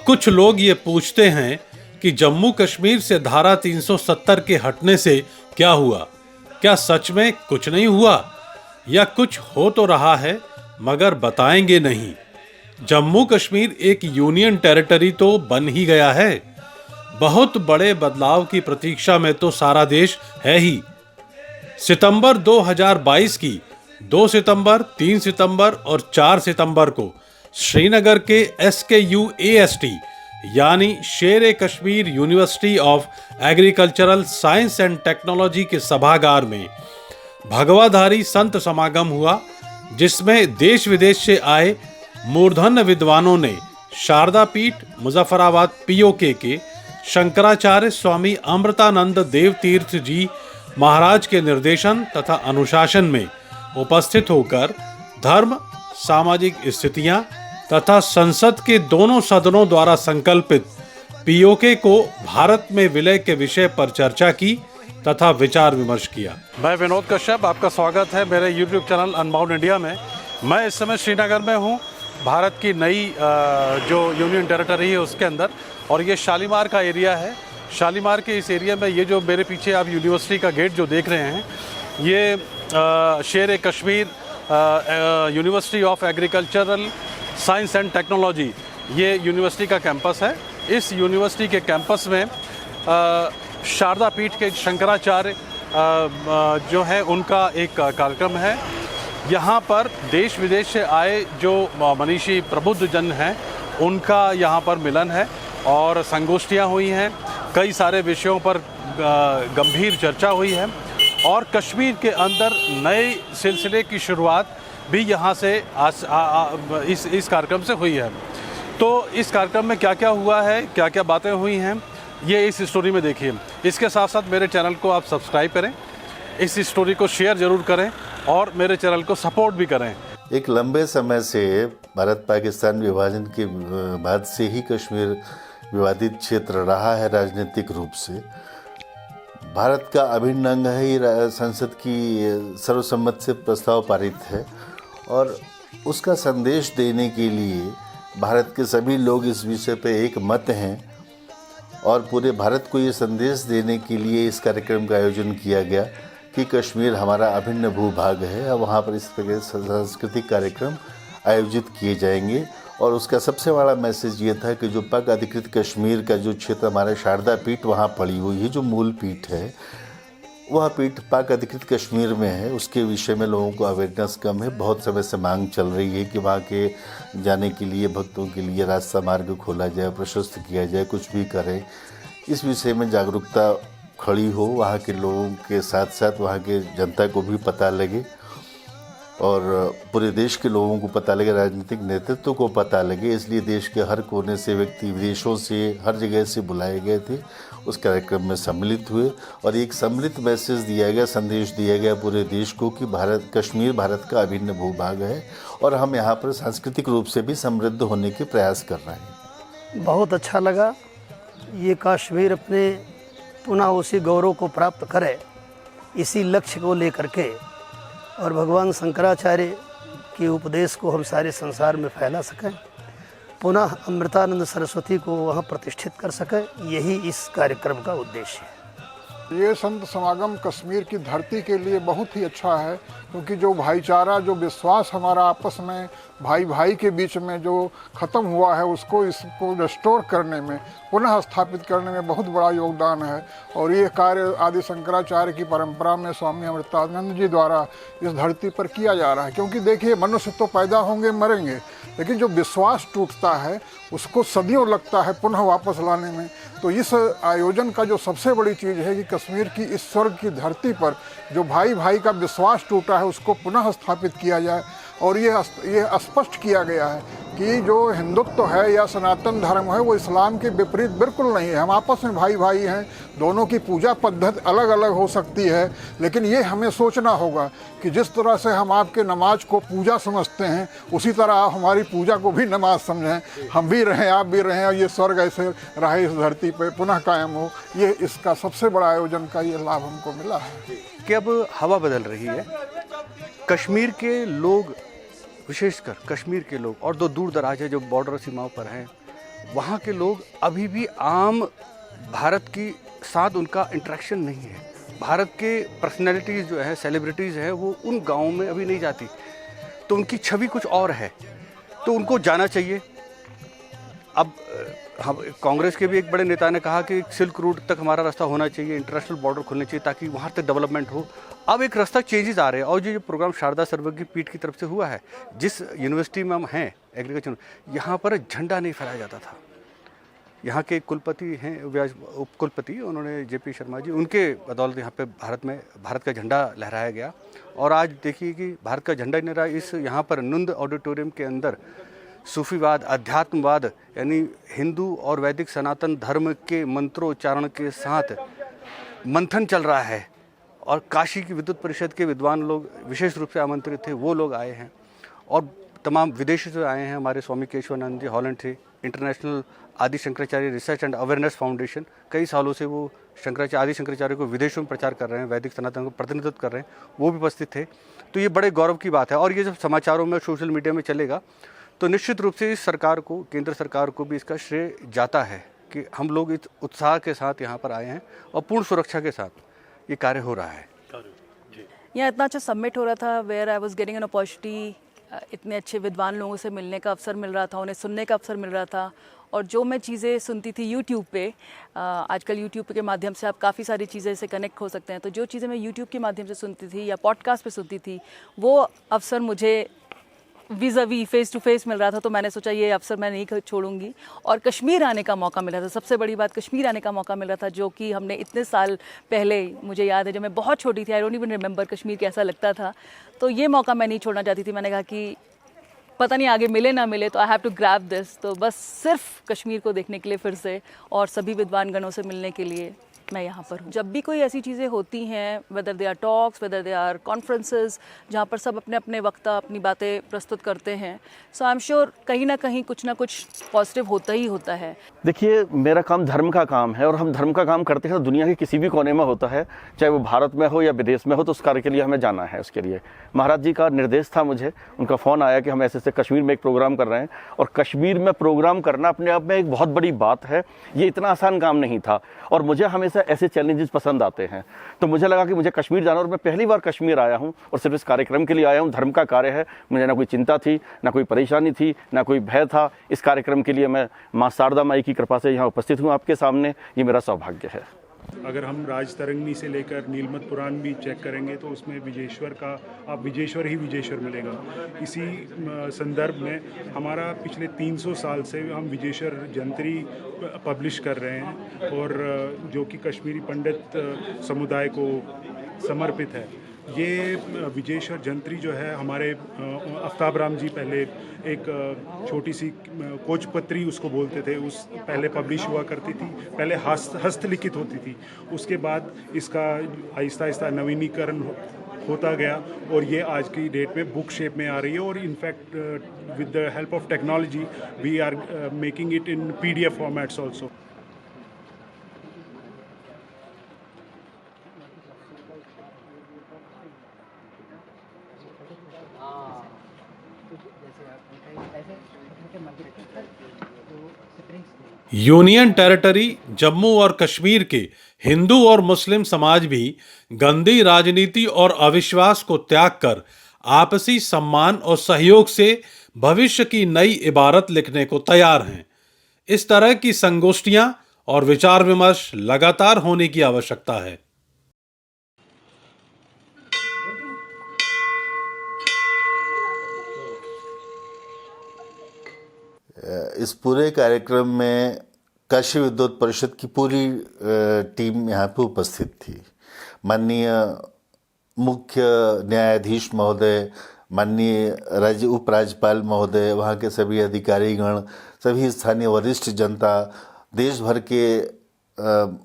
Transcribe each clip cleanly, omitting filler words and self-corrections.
कुछ लोग ये पूछते हैं कि जम्मू कश्मीर से धारा 370 के हटने से क्या हुआ? क्या सच में कुछ नहीं हुआ या कुछ हो तो रहा है मगर बताएंगे नहीं? जम्मू कश्मीर एक यूनियन टेरिटरी तो बन ही गया है। बहुत बड़े बदलाव की प्रतीक्षा में तो सारा देश है ही। सितंबर 2022 की 2 सितंबर, 3 सितंबर और 4 सितंबर को श्रीनगर के SKUAST यानी शेर Kashmir university of agricultural science and technology के सभागार में भगवाधारी संत समागम हुआ, जिसमें देश विदेश से आए मूर्धन्य विद्वानों ने शारदा पीठ मुजफ्फराबाद POK के शंकराचार्य स्वामी अमृतानंद देव तीर्थ जी महाराज के निर्देशन तथा अनुशासन में उपस्थित होकर धर्म, सामाजिक स्थितियां तथा संसद के दोनों सदनों द्वारा संकल्पित POK को भारत में विलय के विषय पर चर्चा की तथा विचार विमर्श किया। मैं विनोद कश्यप, आपका स्वागत है मेरे YouTube चैनल अनबाउंड इंडिया में। मैं इस समय श्रीनगर में हूँ, भारत की नई जो यूनियन टेरिटरी है उसके अंदर, और ये शालीमार का एरिया है। शालीमार के इस एरिया में ये जो मेरे पीछे आप यूनिवर्सिटी का गेट जो देख रहे हैं, ये शेर Kashmir university of agricultural science and technology, ये यूनिवर्सिटी का कैंपस है। इस यूनिवर्सिटी के कैंपस में शारदा पीठ के शंकराचार्य जो है उनका एक कार्यक्रम है। यहाँ पर देश विदेश से आए जो मनीषी प्रबुद्ध जन हैं उनका यहाँ पर मिलन है और संगोष्ठियाँ हुई हैं। कई सारे विषयों पर गंभीर चर्चा हुई है और कश्मीर के अंदर नए सिलसिले की शुरुआत भी यहाँ से इस कार्यक्रम से हुई है। तो इस कार्यक्रम में क्या क्या हुआ है, क्या क्या बातें हुई हैं, ये इस स्टोरी में देखिए। इसके साथ साथ मेरे चैनल को आप सब्सक्राइब करें, इस स्टोरी को शेयर ज़रूर करें और मेरे चैनल को सपोर्ट भी करें। एक लंबे समय से भारत पाकिस्तान विभाजन के बाद से ही कश्मीर विवादित क्षेत्र रहा है। राजनीतिक रूप से भारत का अभिन्न अंग है। ये संसद की सर्वसम्मत से प्रस्ताव पारित है और उसका संदेश देने के लिए भारत के सभी लोग इस विषय पे एक मत हैं और पूरे भारत को ये संदेश देने के लिए इस कार्यक्रम का आयोजन किया गया कि कश्मीर हमारा अभिन्न भूभाग है और वहाँ पर इस प्रकार सांस्कृतिक कार्यक्रम आयोजित किए जाएंगे। और उसका सबसे बड़ा मैसेज ये था कि जो पाक अधिकृत कश्मीर का जो क्षेत्र हमारा शारदा पीठ वहाँ पड़ी हुई है, जो मूल पीठ है, वह पीठ पाक अधिकृत कश्मीर में है। उसके विषय में लोगों को अवेयरनेस कम है। बहुत समय से मांग चल रही है कि वहाँ के जाने के लिए भक्तों के लिए रास्ता मार्ग खोला जाए, प्रशस्त किया जाए, कुछ भी करें। इस विषय में जागरूकता खड़ी हो, वहाँ के लोगों के साथ साथ वहाँ के जनता को भी पता लगे और पूरे देश के लोगों को पता लगे, राजनीतिक नेतृत्व को पता लगे। इसलिए देश के हर कोने से व्यक्ति, विदेशों से, हर जगह से बुलाए गए थे, उस कार्यक्रम में सम्मिलित हुए और एक सम्मिलित मैसेज दिया गया, संदेश दिया गया पूरे देश को कि कश्मीर भारत का अभिन्न भूभाग है और हम यहाँ पर सांस्कृतिक रूप से भी समृद्ध होने के प्रयास कर रहे हैं। बहुत अच्छा लगा। ये कश्मीर अपने पुनः उसी गौरव को प्राप्त करे, इसी लक्ष्य को लेकर के, और भगवान शंकराचार्य के उपदेश को हम सारे संसार में फैला सकें, पुनः अमृतानंद सरस्वती को वहाँ प्रतिष्ठित कर सकें, यही इस कार्यक्रम का उद्देश्य है। ये संत समागम कश्मीर की धरती के लिए बहुत ही अच्छा है, क्योंकि जो भाईचारा, जो विश्वास हमारा आपस में भाई भाई के बीच में जो ख़त्म हुआ है, इसको रिस्टोर करने में, पुनः स्थापित करने में बहुत बड़ा योगदान है। और ये कार्य आदि शंकराचार्य की परंपरा में स्वामी अमृतानंद जी द्वारा इस धरती पर किया जा रहा है। क्योंकि देखिए, मनुष्य तो पैदा होंगे, मरेंगे, लेकिन जो विश्वास टूटता है उसको सदियों लगता है पुनः वापस लाने में। तो इस आयोजन का जो सबसे बड़ी चीज़ है कि कश्मीर की इस स्वर्ग की धरती पर जो भाई भाई का विश्वास टूटा है उसको पुनः स्थापित किया जाए। और ये स्पष्ट किया गया है कि जो हिंदुत्व है या सनातन धर्म है वो इस्लाम के विपरीत बिल्कुल नहीं है। हम आपस में भाई भाई हैं, दोनों की पूजा पद्धति अलग अलग हो सकती है, लेकिन ये हमें सोचना होगा कि जिस तरह से हम आपके नमाज को पूजा समझते हैं, उसी तरह आप हमारी पूजा को भी नमाज समझें। हम भी रहें, आप भी रहें और ये स्वर्ग ऐसे रहे इस धरती पर पुनः कायम हो। ये इसका सबसे बड़ा आयोजन का ये लाभ हमको मिला है कि अब हवा बदल रही है। कश्मीर के लोग, विशेषकर कश्मीर के लोग और दूर दराज है जो बॉर्डर सीमाओं पर हैं, वहाँ के लोग अभी भी आम भारत की साथ उनका इंटरेक्शन नहीं है। भारत के पर्सनैलिटीज़ जो है, सेलिब्रिटीज़ है, वो उन गाँवों में अभी नहीं जाती, तो उनकी छवि कुछ और है, तो उनको जाना चाहिए। अब हम कांग्रेस के भी एक बड़े नेता ने कहा कि सिल्क रूट तक हमारा रास्ता होना चाहिए, इंटरनेशनल बॉर्डर खुलने चाहिए ताकि वहाँ तक डेवलपमेंट हो। अब एक रास्ता चेंजेस आ रहे हैं, और जो प्रोग्राम शारदा सर्वज्ञ पीठ की तरफ से हुआ है, जिस यूनिवर्सिटी में हम हैं एग्रीकल्चर, यहाँ पर झंडा नहीं फहराया जाता था। यहाँ के कुलपति हैं, उप कुलपति, उन्होंने जेपी शर्मा जी, उनके बदौलत यहाँ पे भारत का झंडा लहराया गया। और आज देखिए कि भारत का झंडा नहीं रहा, इस यहाँ पर नंद ऑडिटोरियम के अंदर सूफीवाद, अध्यात्मवाद, यानी हिंदू और वैदिक सनातन धर्म के मंत्रोच्चारण के साथ मंथन चल रहा है। और काशी की विद्युत परिषद के विद्वान लोग विशेष रूप से आमंत्रित थे, वो लोग आए हैं, और तमाम विदेश से आए हैं। हमारे स्वामी केशवानंद जी हॉलैंड थे, इंटरनेशनल आदि Shankaracharya research and awareness foundation, कई सालों से वो आदि शंकराचार्य को विदेशों में प्रचार कर रहे हैं, वैदिक सनातन को प्रतिनिधित्व कर रहे हैं, वो भी उपस्थित थे। तो ये बड़े गौरव की बात है। और ये जब समाचारों में, सोशल मीडिया में चलेगा, तो निश्चित रूप से इस सरकार को, केंद्र सरकार को भी इसका श्रेय जाता है कि हम लोग इस उत्साह के साथ यहाँ पर आए हैं और पूर्ण सुरक्षा के साथ ये कार्य हो रहा है। यहाँ इतना अच्छा सबमिट हो रहा था, where I was getting an opportunity, इतने अच्छे विद्वान लोगों से मिलने का अवसर मिल रहा था, उन्हें सुनने का अवसर मिल रहा था। और जो मैं चीज़ें सुनती थी यूट्यूब पे, आजकल यूट्यूब के माध्यम से आप काफ़ी सारी चीज़ें से कनेक्ट हो सकते हैं, तो जो चीज़ें मैं यूट्यूब के माध्यम से सुनती थी या पॉडकास्ट पे सुनती थी, वो अवसर मुझे vis-a-vis फेस टू फेस मिल रहा था। तो मैंने सोचा ये अवसर मैं नहीं छोड़ूंगी, और कश्मीर आने का मौका मिला था। सबसे बड़ी बात, कश्मीर आने का मौका मिल रहा था, जो कि हमने इतने साल पहले, मुझे याद है जब मैं बहुत छोटी थी, I don't even remember Kashmir कैसा लगता था, तो ये मौका मैं नहीं छोड़ना चाहती थी। मैंने कहा कि पता नहीं आगे मिले ना मिले, तो I have to grab this. तो बस सिर्फ कश्मीर को देखने के लिए फिर से, और सभी विद्वान गणों से मिलने के लिए मैं यहाँ पर हूँ। जब भी कोई ऐसी चीज़ें होती हैं, whether they are talks, whether they are conferences, जहाँ पर सब अपने अपने वक्ता अपनी बातें प्रस्तुत करते हैं, सो आई एम श्योर कहीं ना कहीं कुछ ना कुछ पॉजिटिव होता ही होता है। देखिए, मेरा काम धर्म का काम है, और हम धर्म का काम करते हैं, दुनिया के किसी भी कोने में होता है, चाहे वो भारत में हो या विदेश में हो, तो उस कार्य के लिए हमें जाना है। उसके लिए महाराज जी का निर्देश था, मुझे उनका फ़ोन आया कि हम ऐसे ऐसे कश्मीर में एक प्रोग्राम कर रहे हैं, और कश्मीर में प्रोग्राम करना अपने आप में एक बहुत बड़ी बात है। ये इतना आसान काम नहीं था, और मुझे हमेशा ऐसे चैलेंजेस पसंद आते हैं, तो मुझे लगा कि मुझे कश्मीर जाना, और मैं पहली बार कश्मीर आया हूँ और सिर्फ इस कार्यक्रम के लिए आया हूँ। धर्म का कार्य है, मुझे ना कोई चिंता थी, ना कोई परेशानी थी, ना कोई भय था। इस कार्यक्रम के लिए मैं माँ शारदा माई की कृपा से यहाँ उपस्थित हूँ आपके सामने, ये मेरा सौभाग्य है। अगर हम राजतरंगिणी से लेकर नीलमत पुराण भी चेक करेंगे तो उसमें विजेश्वर का, आप विजेश्वर ही विजेश्वर मिलेगा। इसी संदर्भ में हमारा पिछले 300 साल से हम विजेश्वर जंत्री पब्लिश कर रहे हैं, और जो कि कश्मीरी पंडित समुदाय को समर्पित है। ये विजेश्वर जंत्री जो है, हमारे आफ्ताब राम जी पहले एक छोटी सी कोचपत्री उसको बोलते थे, उस पहले पब्लिश हुआ करती थी, पहले हस्तलिखित होती थी, उसके बाद इसका आहिस्ता आहिस्ता नवीनीकरण होता गया, और ये आज की डेट में बुक शेप में आ रही है। और in fact with the help of technology we are making it in PDF formats also. Union territory Jammu और कश्मीर के हिंदू और मुस्लिम समाज भी गंदी राजनीति और अविश्वास को त्याग कर आपसी सम्मान और सहयोग से भविष्य की नई इबारत लिखने को तैयार हैं। इस तरह की संगोष्ठियां और विचार विमर्श लगातार होने की आवश्यकता है। इस पूरे कार्यक्रम में काशी विद्युत परिषद की पूरी टीम यहाँ पे उपस्थित थी। माननीय मुख्य न्यायाधीश महोदय, माननीय राज्य उपराज्यपाल महोदय, वहाँ के सभी अधिकारीगण, सभी स्थानीय वरिष्ठ जनता, देश भर के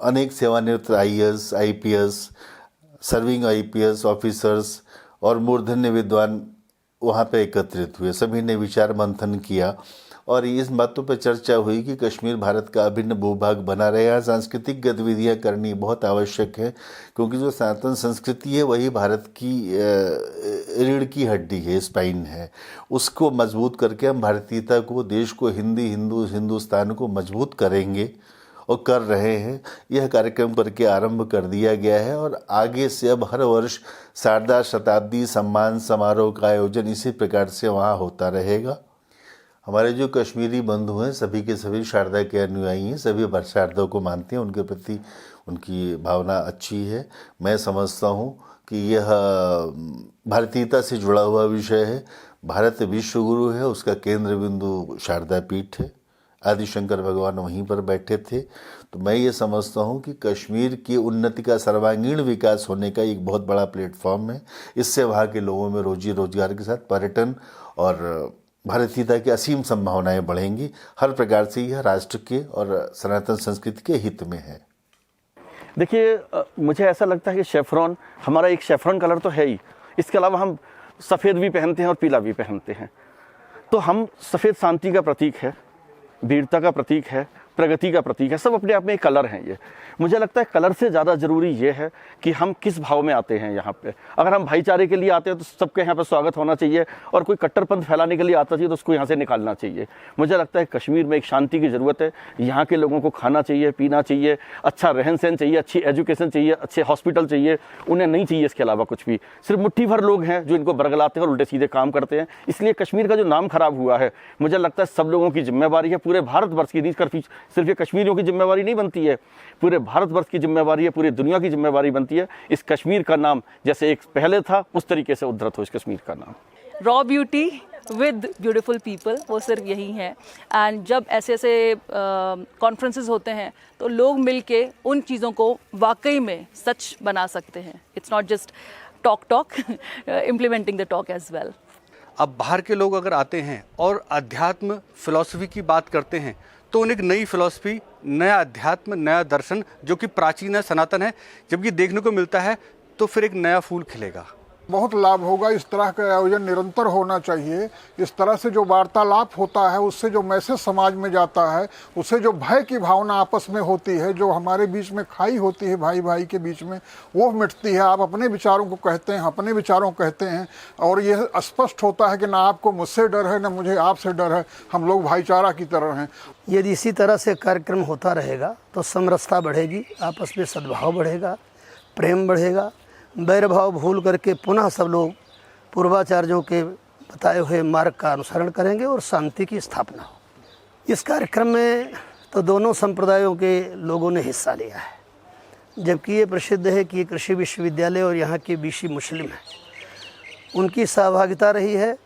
अनेक सेवानिवृत्त IAS, IPS, serving IPS officers और मूर्धन्य विद्वान वहाँ पे एकत्रित हुए। सभी ने विचार मंथन किया और इस बातों पर चर्चा हुई कि कश्मीर भारत का अभिन्न भूभाग बना रहेगा। सांस्कृतिक गतिविधियां करनी बहुत आवश्यक है, क्योंकि जो सनातन संस्कृति है वही भारत की रीढ़ की हड्डी है, स्पाइन है। उसको मजबूत करके हम भारतीयता को, देश को, हिंदुस्तान को मजबूत करेंगे और कर रहे हैं। यह कार्यक्रम करके आरंभ कर दिया गया है और आगे से अब हर वर्ष शारदा शताब्दी सम्मान समारोह का आयोजन इसी प्रकार से वहाँ होता रहेगा। हमारे जो कश्मीरी बंधु हैं सभी के सभी शारदा के अनुयायी हैं, सभी शारदा को मानते हैं, उनके प्रति उनकी भावना अच्छी है। मैं समझता हूँ कि यह भारतीयता से जुड़ा हुआ विषय है। भारत विश्व गुरु है, उसका केंद्र बिंदु शारदा पीठ है। आदिशंकर भगवान वहीं पर बैठे थे। तो मैं ये समझता हूँ कि कश्मीर की उन्नति का सर्वांगीण विकास होने का एक बहुत बड़ा प्लेटफॉर्म है। इससे वहाँ के लोगों में रोजी रोजगार के साथ पर्यटन और भारतीयता की असीम संभावनाएं बढ़ेंगी। हर प्रकार से यह राष्ट्र के और सनातन संस्कृति के हित में है। देखिए, मुझे ऐसा लगता है कि शेफ्रॉन, हमारा एक शेफ्रॉन कलर तो है ही, इसके अलावा हम सफ़ेद भी पहनते हैं और पीला भी पहनते हैं। तो हम सफ़ेद शांति का प्रतीक है, वीरता का प्रतीक है, प्रगति का प्रतीक है, सब अपने आप में एक कलर हैं। ये मुझे लगता है कलर से ज़्यादा ज़रूरी ये है कि हम किस भाव में आते हैं यहाँ पे। अगर हम भाईचारे के लिए आते हैं तो सबके यहाँ पे स्वागत होना चाहिए, और कोई कट्टरपंथ फैलाने के लिए आता चाहिए तो उसको यहाँ से निकालना चाहिए। मुझे लगता है कश्मीर में एक शांति की ज़रूरत है। यहाँ के लोगों को खाना चाहिए, पीना चाहिए, अच्छा रहन सहन चाहिए, अच्छी एजुकेशन चाहिए, अच्छे हॉस्पिटल चाहिए, उन्हें नहीं चाहिए इसके अलावा कुछ भी। सिर्फ मुट्ठी भर लोग हैं जो इनको बरगलाते हैं और उल्टे सीधे काम करते हैं। इसलिए कश्मीर का जो नाम खराब हुआ है, मुझे लगता है सब लोगों की जिम्मेवारी है, पूरे भारतवर्ष की। सिर्फ ये कश्मीरियों की जिम्मेवारी नहीं बनती है, पूरे भारतवर्ष की जिम्मेवारी है, पूरी दुनिया की जिम्मेवारी बनती है। इस कश्मीर का नाम जैसे एक पहले था उस तरीके से उद्धृत हो इस कश्मीर का नाम। Raw beauty with beautiful people, वो सिर्फ यही है। एंड जब ऐसे ऐसे कॉन्फ्रेंसेस होते हैं तो लोग मिलके उन चीज़ों को वाकई में सच बना सकते हैं। It's not just talk implementing the talk as well. अब बाहर के लोग अगर आते हैं और अध्यात्म फिलॉसफी की बात करते हैं तो उन्हें एक नई फिलॉसफी, नया अध्यात्म, नया दर्शन जो कि प्राचीन है, सनातन है, जब ये देखने को मिलता है तो फिर एक नया फूल खिलेगा। बहुत लाभ होगा। इस तरह का आयोजन निरंतर होना चाहिए। इस तरह से जो वार्तालाप होता है, उससे जो मैसेज समाज में जाता है, उससे जो भय की भावना आपस में होती है, जो हमारे बीच में खाई होती है भाई भाई के बीच में, वो मिटती है। आप अपने विचारों को कहते हैं, अपने विचारों को कहते हैं, और ये स्पष्ट होता है कि ना आपको मुझसे डर है, ना मुझे आपसे डर है। हम लोग भाईचारा की तरह हैं। यदि इसी तरह से कार्यक्रम होता रहेगा तो समरसता बढ़ेगी, आपस में सद्भाव बढ़ेगा, प्रेम बढ़ेगा, वैरभाव भूल करके पुनः सब लोग पूर्वाचार्यों के बताए हुए मार्ग का अनुसरण करेंगे और शांति की स्थापना हो। इस कार्यक्रम में तो दोनों संप्रदायों के लोगों ने हिस्सा लिया है, जबकि ये प्रसिद्ध है कि ये कृषि विश्वविद्यालय और यहाँ के बीसी मुस्लिम हैं, उनकी सहभागिता रही है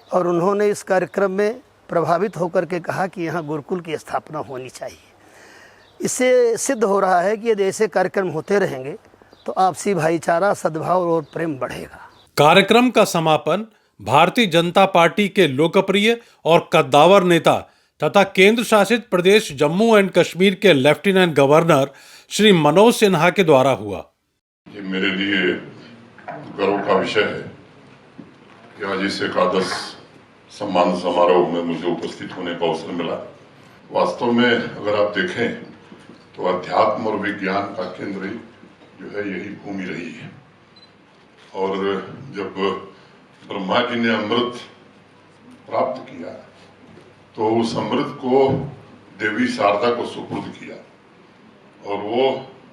और उन्होंने इस कार्यक्रम में प्रभावित होकर के कहा कि यहाँ गुरुकुल की स्थापना होनी चाहिए। इससे सिद्ध हो रहा है कि यदि ऐसे कार्यक्रम होते रहेंगे तो आपसी भाईचारा, सद्भाव और प्रेम बढ़ेगा। कार्यक्रम का समापन भारतीय जनता पार्टी के लोकप्रिय और कद्दावर नेता तथा केंद्र शासित प्रदेश जम्मू एंड कश्मीर के लेफ्टिनेंट गवर्नर श्री मनोज सिन्हा के द्वारा हुआ। ये मेरे लिए गर्व का विषय है कि आज इस एकादश सम्मान समारोह में मुझे उपस्थित होने का अवसर मिला। वास्तव में अगर आप देखें तो अध्यात्म और विज्ञान का केंद्र जो है यही भूमि रही है। और जब ब्रह्मा जी ने अमृत प्राप्त किया तो उस अमृत को देवी शारदा को सुपुर्द किया, और वो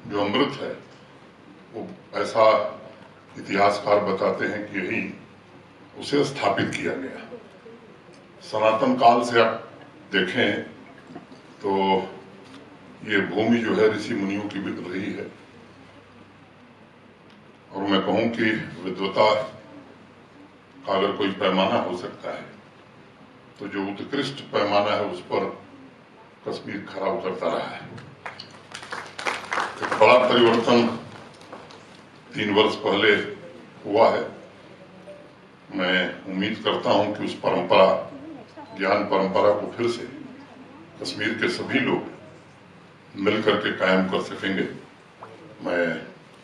जो अमृत है वो ऐसा इतिहासकार बताते हैं कि यही उसे स्थापित किया गया। सनातन काल से आप देखें तो ये भूमि जो है ऋषि मुनियों की भी रही है, और मैं कहूं कि विद्वता का अगर कोई पैमाना हो सकता है तो जो उत्कृष्ट पैमाना है उस पर कश्मीर खरा उतरता रहा है। एक बड़ा परिवर्तन 3 वर्ष पहले हुआ है। मैं उम्मीद करता हूं कि उस परंपरा, ज्ञान परंपरा को फिर से कश्मीर के सभी लोग मिलकर के कायम कर सकेंगे। मैं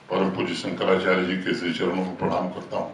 परम पूज्य शंकराचार्य जी के श्री चरणों को प्रणाम करता हूँ।